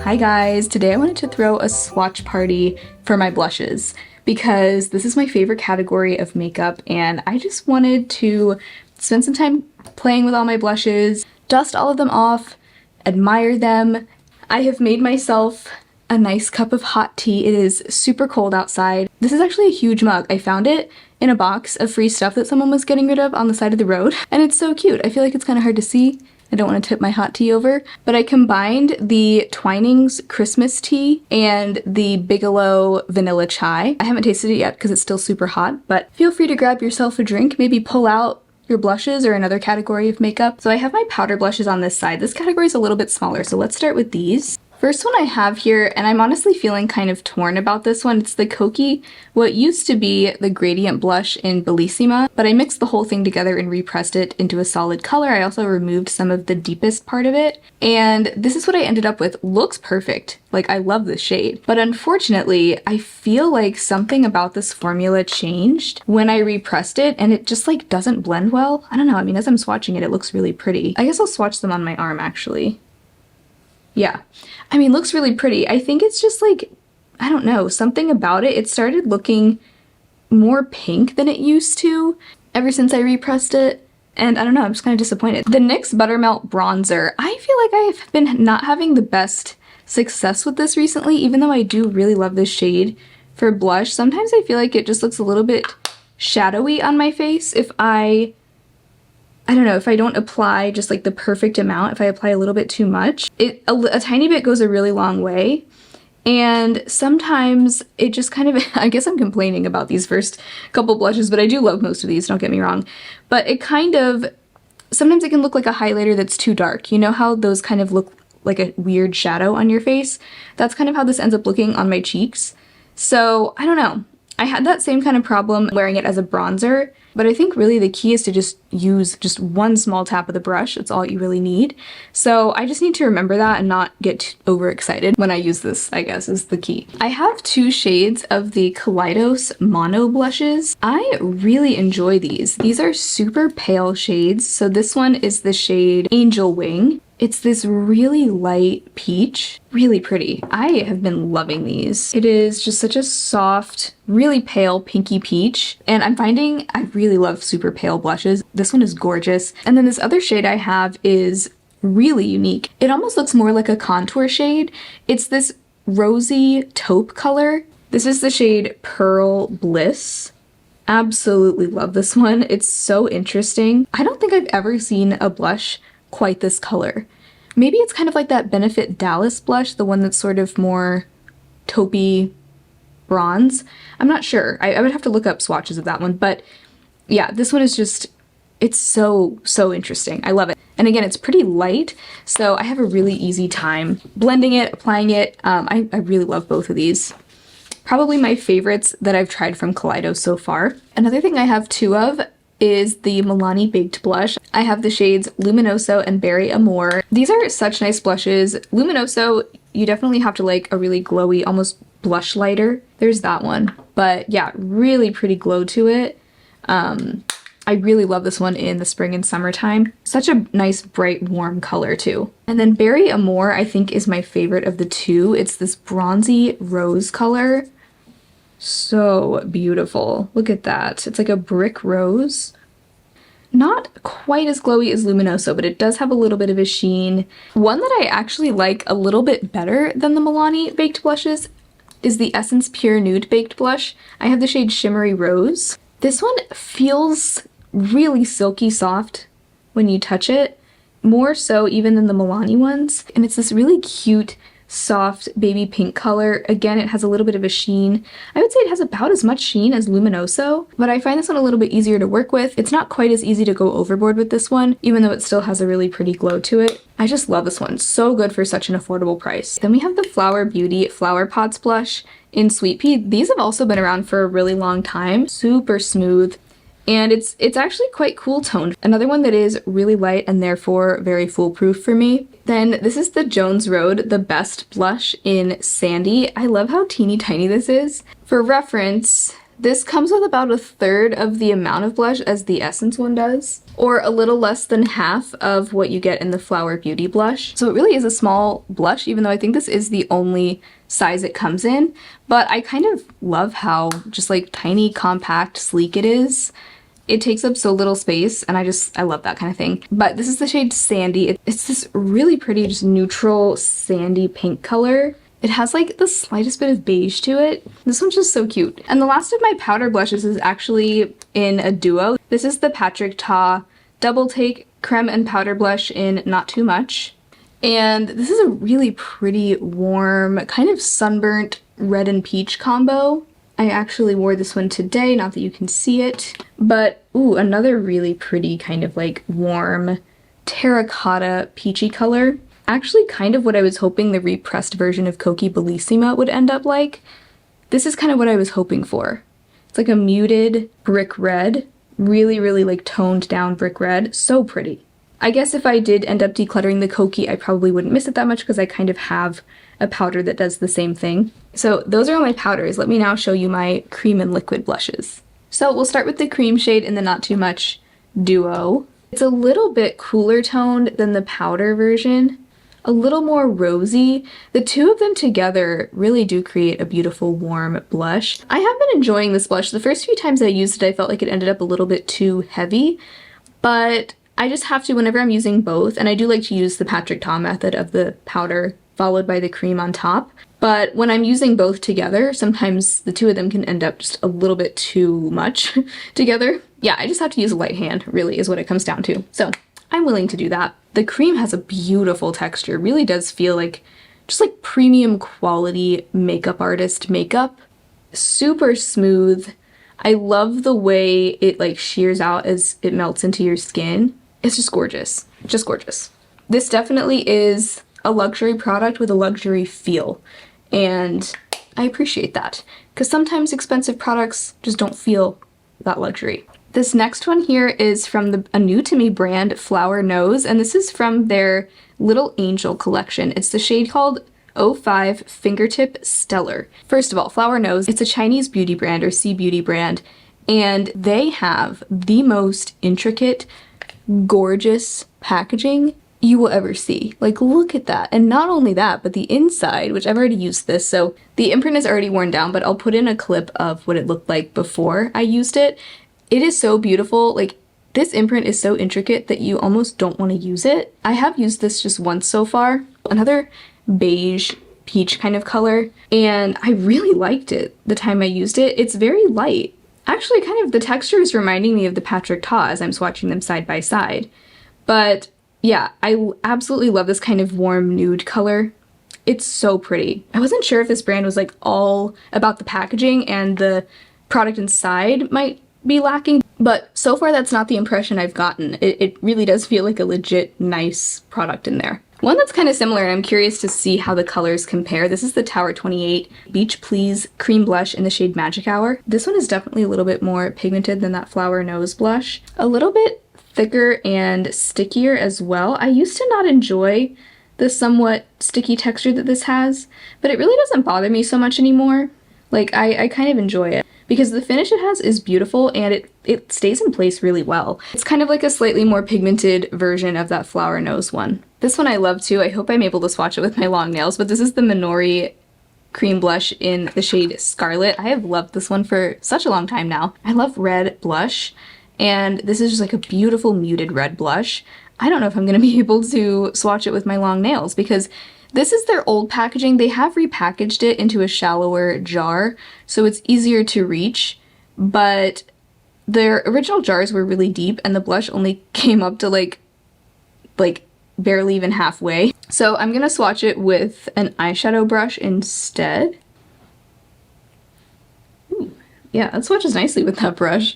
Hi guys, today I wanted to throw a swatch party for my blushes because this is my favorite category of makeup and I just wanted to spend some time playing with all my blushes, dust all of them off, admire them. I have made myself a nice cup of hot tea. It is super cold outside. This is actually a huge mug. I found it in a box of free stuff that someone was getting rid of on the side of the road and it's so cute. I feel like it's kind of hard to see. I don't want to tip my hot tea over, but I combined the Twinings Christmas tea and the Bigelow vanilla chai. I haven't tasted it yet because it's still super hot, but feel free to grab yourself a drink, maybe pull out your blushes or another category of makeup. So I have my powder blushes on this side. This category is a little bit smaller, so let's start with these. First one I have here, and I'm honestly feeling kind of torn about this one. It's the Kokie, what used to be the gradient blush in Bellissima, but I mixed the whole thing together and repressed it into a solid color. I also removed some of the deepest part of it, and this is what I ended up with. Looks perfect. Like, I love this shade. But unfortunately, I feel like something about this formula changed when I repressed it, and it just like doesn't blend well. I don't know, I mean, as I'm swatching it, it looks really pretty. I guess I'll swatch them on my arm, actually. Yeah, I mean, looks really pretty. I think it's just like, I don't know, something about it. It started looking more pink than it used to ever since I repressed it. And I don't know, I'm just kind of disappointed. The NYX Buttermelt Bronzer. I feel like I've been not having the best success with this recently, even though I do really love this shade for blush. Sometimes I feel like it just looks a little bit shadowy on my face if I don't know, if I don't apply just like the perfect amount, if I apply a little bit too much, a tiny bit goes a really long way. And sometimes it just kind of, I guess I'm complaining about these first couple blushes, but I do love most of these, don't get me wrong. But it kind of, sometimes it can look like a highlighter that's too dark. You know how those kind of look like a weird shadow on your face? That's kind of how this ends up looking on my cheeks. So I don't know. I had that same kind of problem wearing it as a bronzer, but I think really the key is to just use just one small tap of the brush. That's all you really need. So I just need to remember that and not get overexcited when I use this, I guess, is the key. I have two shades of the Kaleidos Mono blushes. I really enjoy these. These are super pale shades. So this one is the shade Angel Wing. It's this really light peach, really pretty. I have been loving these. It is just such a soft, really pale pinky peach, and I'm finding I really love super pale blushes. This one is gorgeous. And then this other shade I have is really unique. It almost looks more like a contour shade. It's this rosy taupe color. This is the shade Pearl Bliss. Absolutely love this one. It's so interesting. I don't think I've ever seen a blush quite this color. Maybe it's kind of like that Benefit Dallas blush, the one that's sort of more taupey bronze. I'm not sure. I would have to look up swatches of that one, but yeah, this one is just, it's so interesting. I love it. And again, it's pretty light, so I have a really easy time blending it, applying it. I really love both of these. Probably my favorites that I've tried from Kaleidos so far. Another thing I have two of is the Milani Baked Blush. I have the shades Luminoso and Berry Amore. These are such nice blushes. Luminoso, you definitely have to like a really glowy, almost blush lighter. There's that one. But yeah, really pretty glow to it. I really love this one in the spring and summertime. Such a nice, bright, warm color too. And then Berry Amore, I think, is my favorite of the two. It's this bronzy rose color. So beautiful. Look at that. It's like a brick rose. Not quite as glowy as Luminoso, but it does have a little bit of a sheen. One that I actually like a little bit better than the Milani Baked Blushes is the Essence Pure Nude Baked Blush. I have the shade Shimmery Rose. This one feels really silky soft when you touch it, more so even than the Milani ones. And it's this really cute, soft baby pink color. Again, it has a little bit of a sheen. I would say it has about as much sheen as Luminoso, but I find this one a little bit easier to work with. It's not quite as easy to go overboard with this one, even though it still has a really pretty glow to it. I just love this one. So good for such an affordable price. Then we have the Flower Beauty Flower Pots blush in Sweet Pea. These have also been around for a really long time. Super smooth. And it's actually quite cool toned. Another one that is really light and therefore very foolproof for me. Then this is the Jones Road, the Best blush in Sandy. I love how teeny tiny this is. For reference, This comes with about a third of the amount of blush as the Essence one does, or a little less than half of what you get in the Flower Beauty blush. So it really is a small blush, even though I think this is the only size it comes in, but I kind of love how just like tiny, compact, sleek it is. It takes up so little space, and I love that kind of thing. But this is the shade Sandy. It's this really pretty, just neutral, sandy pink color. It has like the slightest bit of beige to it. This one's just so cute. And the last of my powder blushes is actually in a duo. This is the Patrick Ta Double Take Creme and Powder Blush in Not Too Much. And this is a really pretty, warm, kind of sunburnt red and peach combo. I actually wore this one today, not that you can see it. But, ooh, another really pretty kind of like warm terracotta peachy color. Actually kind of what I was hoping the repressed version of Coqui Bellissima would end up like. This is kind of what I was hoping for. It's like a muted brick red, really, really like toned down brick red. So pretty. I guess if I did end up decluttering the Coqui, I probably wouldn't miss it that much because I kind of have a powder that does the same thing. So those are all my powders. Let me now show you my cream and liquid blushes. So we'll start with the cream shade in the Not Too Much duo. It's a little bit cooler toned than the powder version. A little more rosy. The two of them together really do create a beautiful warm blush. I have been enjoying this blush. The first few times I used it, I felt like it ended up a little bit too heavy, but I just have to whenever I'm using both, and I do like to use the Patrick Ta method of the powder followed by the cream on top. But when I'm using both together, sometimes the two of them can end up just a little bit too much together. Yeah, I just have to use a light hand, really, is what it comes down to. So I'm willing to do that. The cream has a beautiful texture. It really does feel like just like premium quality makeup artist makeup. Super smooth. I love the way it like shears out as it melts into your skin. It's just gorgeous. Just gorgeous. This definitely is a luxury product with a luxury feel, and I appreciate that because sometimes expensive products just don't feel that luxury. This next one here is from a new to me brand, Flower Nose, and this is from their Little Angel collection. It's the shade called 05 Fingertip Stellar. First of all, Flower Nose, it's a Chinese beauty brand or sea beauty brand, and they have the most intricate, gorgeous packaging you will ever see. Like, look at that. And not only that, but the inside, which I've already used this, so the imprint is already worn down, but I'll put in a clip of what it looked like before I used it. It is so beautiful. Like, this imprint is so intricate that you almost don't want to use it. I have used this just once so far. Another beige peach kind of color, and I really liked it the time I used it. It's very light. Actually, kind of the texture is reminding me of the Patrick Ta as I'm swatching them side by side. But yeah, I absolutely love this kind of warm nude color. It's so pretty. I wasn't sure if this brand was like all about the packaging and the product inside might be lacking, but so far that's not the impression I've gotten. It really does feel like a legit nice product in there. One that's kind of similar, and I'm curious to see how the colors compare. This is the Tower 28 Beach Please Cream Blush in the shade Magic Hour. This one is definitely a little bit more pigmented than that Flower Nose blush. A little bit thicker and stickier as well. I used to not enjoy the somewhat sticky texture that this has, but it really doesn't bother me so much anymore. Like, I kind of enjoy it because the finish it has is beautiful and it stays in place really well. It's kind of like a slightly more pigmented version of that Flower Nose one. This one I love too. I hope I'm able to swatch it with my long nails, but this is the Minori cream blush in the shade Scarlet. I have loved this one for such a long time now. I love red blush, and this is just like a beautiful muted red blush. I don't know if I'm going to be able to swatch it with my long nails because this is their old packaging. They have repackaged it into a shallower jar, so it's easier to reach, but their original jars were really deep and the blush only came up to like barely even halfway. So I'm gonna swatch it with an eyeshadow brush instead. Ooh, yeah, that swatches nicely with that brush.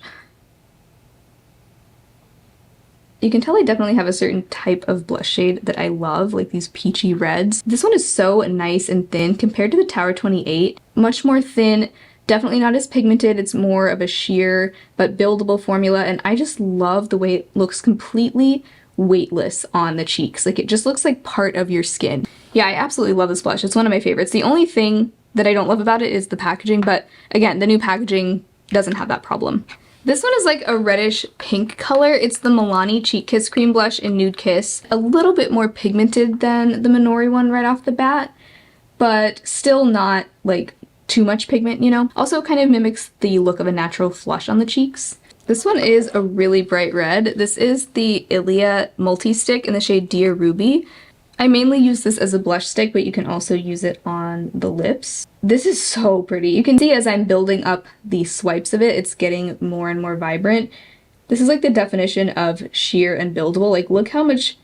You can tell I definitely have a certain type of blush shade that I love, like these peachy reds. This one is so nice and thin compared to the Tower 28. Much more thin, definitely not as pigmented. It's more of a sheer but buildable formula, and I just love the way it looks completely weightless on the cheeks. Like, it just looks like part of your skin. Yeah, I absolutely love this blush. It's one of my favorites. The only thing that I don't love about it is the packaging, but again, the new packaging doesn't have that problem. This one is like a reddish pink color. It's the Milani Cheek Kiss Cream Blush in Nude Kiss. A little bit more pigmented than the Minori one right off the bat, but still not like too much pigment, you know? Also kind of mimics the look of a natural flush on the cheeks. This one is a really bright red. This is the Ilia Multi-Stick in the shade Dear Ruby. I mainly use this as a blush stick, but you can also use it on the lips. This is so pretty. You can see as I'm building up the swipes of it, it's getting more and more vibrant. This is like the definition of sheer and buildable. Like, look how much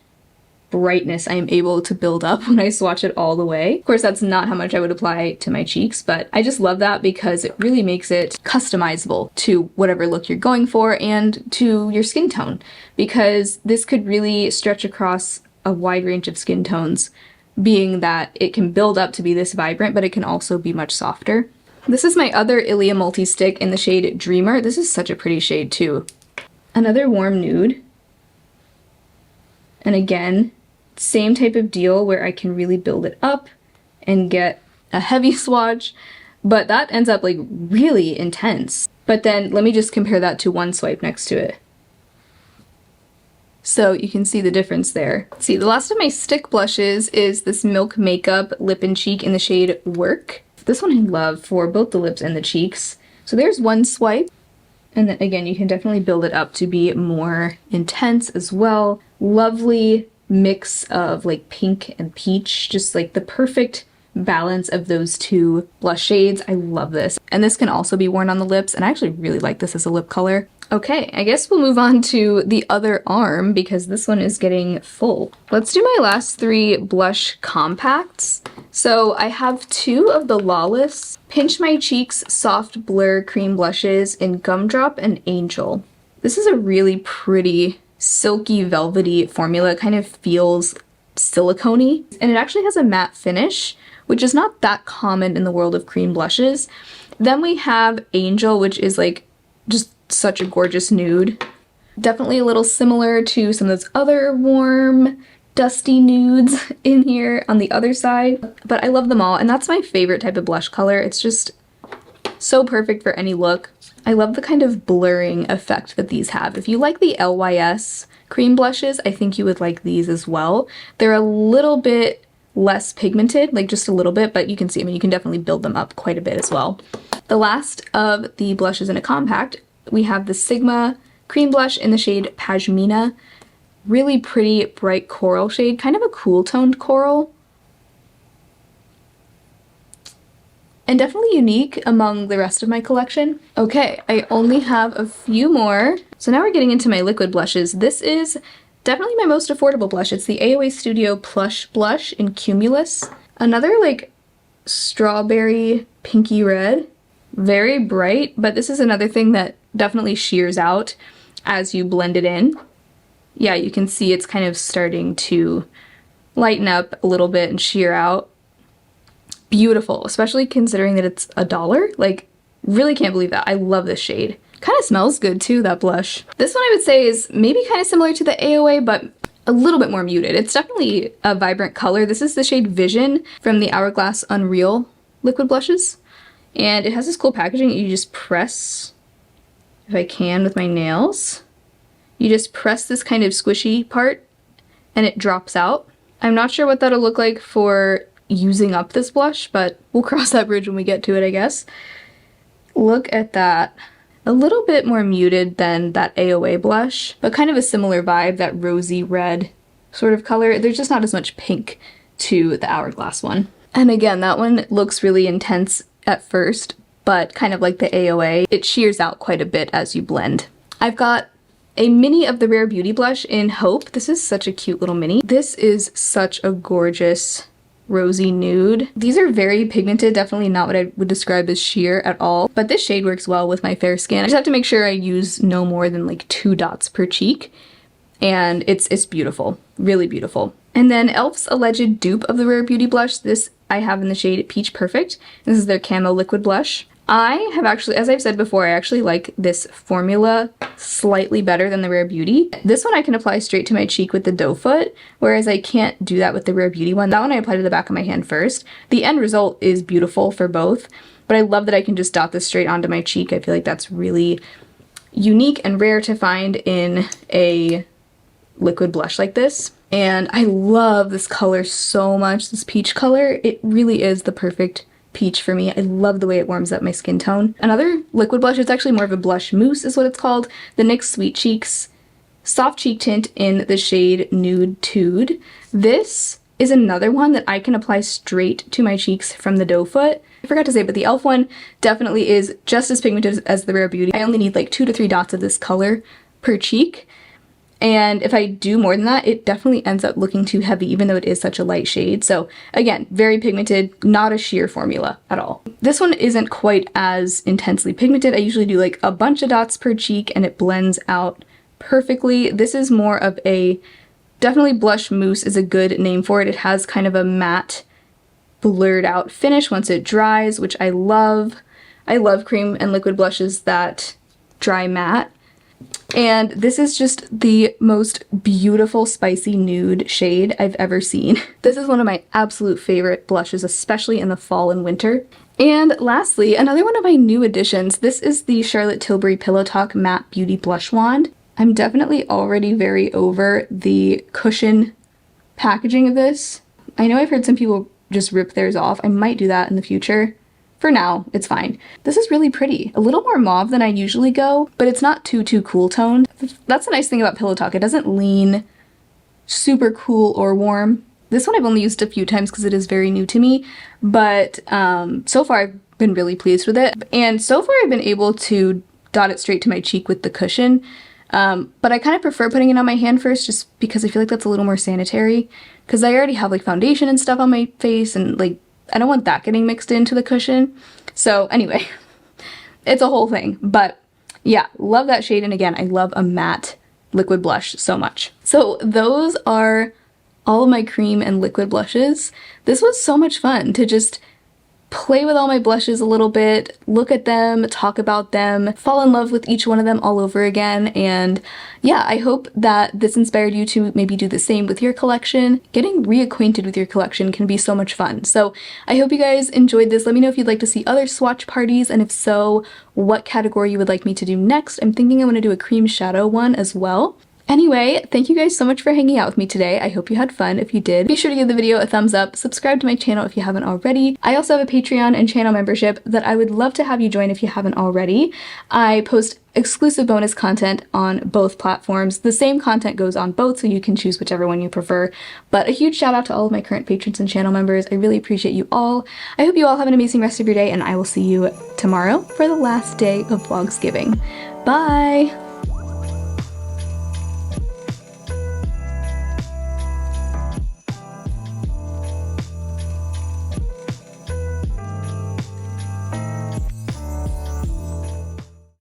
brightness I am able to build up when I swatch it all the way. Of course, that's not how much I would apply to my cheeks, but I just love that because it really makes it customizable to whatever look you're going for and to your skin tone, because this could really stretch across a wide range of skin tones, being that it can build up to be this vibrant, but it can also be much softer. This is my other Ilia Multi-Stick in the shade Dreamer. This is such a pretty shade too. Another warm nude. And again, same type of deal where I can really build it up and get a heavy swatch, but that ends up like really intense. But then let me just compare that to one swipe next to it. So you can see the difference there. See, the last of my stick blushes is this Milk Makeup Lip and Cheek in the shade Work. This one I love for both the lips and the cheeks. So there's one swipe. And then again, you can definitely build it up to be more intense as well. Lovely mix of like pink and peach, just like the perfect balance of those two blush shades. I love this. And this can also be worn on the lips, and I actually really like this as a lip color. Okay, I guess we'll move on to the other arm because this one is getting full. Let's do my last three blush compacts. So I have two of the Lawless Pinch My Cheeks Soft Blur Cream Blushes in Gumdrop and Angel. This is a really pretty silky velvety formula. It kind of feels silicone-y, and it actually has a matte finish, which is not that common in the world of cream blushes. Then we have Angel, which is like just such a gorgeous nude. Definitely a little similar to some of those other warm, dusty nudes in here on the other side, but I love them all, and that's my favorite type of blush color. It's just so perfect for any look. I love the kind of blurring effect that these have. If you like the LYS cream blushes, I think you would like these as well. They're a little bit less pigmented, like just a little bit, but you can see, I mean, you can definitely build them up quite a bit as well. The last of the blushes in a compact, we have the Sigma cream blush in the shade Pashmina. Really pretty bright coral shade, kind of a cool toned coral. And definitely unique among the rest of my collection. Okay, I only have a few more. So now we're getting into my liquid blushes. This is definitely my most affordable blush. It's the AOA Studio Plush Blush in Cumulus. Another like strawberry pinky red. Very bright, but this is another thing that definitely sheers out as you blend it in. Yeah, you can see it's kind of starting to lighten up a little bit and sheer out. Beautiful, especially considering that it's $1. Like, really can't believe that. I love this shade. Kind of smells good too, that blush. This one I would say is maybe kind of similar to the AOA, but a little bit more muted. It's definitely a vibrant color. This is the shade Vision from the Hourglass Unreal liquid blushes. And it has this cool packaging. You just press, if I can with my nails, you just press this kind of squishy part and it drops out. I'm not sure what that'll look like for using up this blush, but we'll cross that bridge when we get to it, I guess. Look at that. A little bit more muted than that AOA blush, but kind of a similar vibe, that rosy red sort of color. There's just not as much pink to the Hourglass one. And again, that one looks really intense at first, but kind of like the AOA, it sheers out quite a bit as you blend. I've got a mini of the Rare Beauty blush in Hope. This is such a cute little mini. This is such a gorgeous rosy nude. These are very pigmented, definitely not what I would describe as sheer at all, but this shade works well with my fair skin. I just have to make sure I use no more than like 2 dots per cheek, and it's beautiful, really beautiful. And then e.l.f.'s alleged dupe of the Rare Beauty blush, this I have in the shade Peach Perfect. This is their Camo Liquid Blush. I have actually, as I've said before, I actually like this formula slightly better than the Rare Beauty. This one I can apply straight to my cheek with the doe foot, whereas I can't do that with the Rare Beauty one. That one I apply to the back of my hand first. The end result is beautiful for both, but I love that I can just dot this straight onto my cheek. I feel like that's really unique and rare to find in a liquid blush like this. And I love this color so much, this peach color. It really is the perfect peach for me. I love the way it warms up my skin tone. Another liquid blush, it's actually more of a blush mousse is what it's called. The NYX Sweet Cheeks Soft Cheek Tint in the shade Nude Tude. This is another one that I can apply straight to my cheeks from the doe foot. I forgot to say, but the e.l.f. one definitely is just as pigmented as the Rare Beauty. I only need like 2 to 3 dots of this color per cheek. And if I do more than that, it definitely ends up looking too heavy, even though it is such a light shade. So again, very pigmented, not a sheer formula at all. This one isn't quite as intensely pigmented. I usually do like a bunch of dots per cheek and it blends out perfectly. This is more of a, definitely blush mousse is a good name for it. It has kind of a matte, blurred out finish once it dries, which I love. I love cream and liquid blushes that dry matte. And this is just the most beautiful spicy nude shade I've ever seen. This is one of my absolute favorite blushes, especially in the fall and winter. And lastly, another one of my new additions. This is the Charlotte Tilbury Pillow Talk Matte Beauty Blush Wand. I'm definitely already very over the cushion packaging of this. I know I've heard some people just rip theirs off. I might do that in the future. For now, it's fine. This is really pretty. A little more mauve than I usually go, but it's not too cool toned. That's the nice thing about Pillow Talk. It doesn't lean super cool or warm. This one I've only used a few times because it is very new to me, but so far I've been really pleased with it. And so far I've been able to dot it straight to my cheek with the cushion, but I kind of prefer putting it on my hand first just because I feel like that's a little more sanitary, because I already have like foundation and stuff on my face, and like I don't want that getting mixed into the cushion. So anyway, it's a whole thing. But yeah, love that shade. And again, I love a matte liquid blush so much. So those are all of my cream and liquid blushes. This was so much fun to just play with all my blushes a little bit, look at them, talk about them, fall in love with each one of them all over again. And yeah, I hope that this inspired you to maybe do the same with your collection. Getting reacquainted with your collection can be so much fun. So I hope you guys enjoyed this. Let me know if you'd like to see other swatch parties, and if so, what category you would like me to do next. I'm thinking I want to do a cream shadow one as well. Anyway, thank you guys so much for hanging out with me today. I hope you had fun. If you did, be sure to give the video a thumbs up, subscribe to my channel if you haven't already. I also have a Patreon and channel membership that I would love to have you join if you haven't already. I post exclusive bonus content on both platforms. The same content goes on both, so you can choose whichever one you prefer. But a huge shout out to all of my current patrons and channel members. I really appreciate you all. I hope you all have an amazing rest of your day, and I will see you tomorrow for the last day of Vlogsgiving. Bye!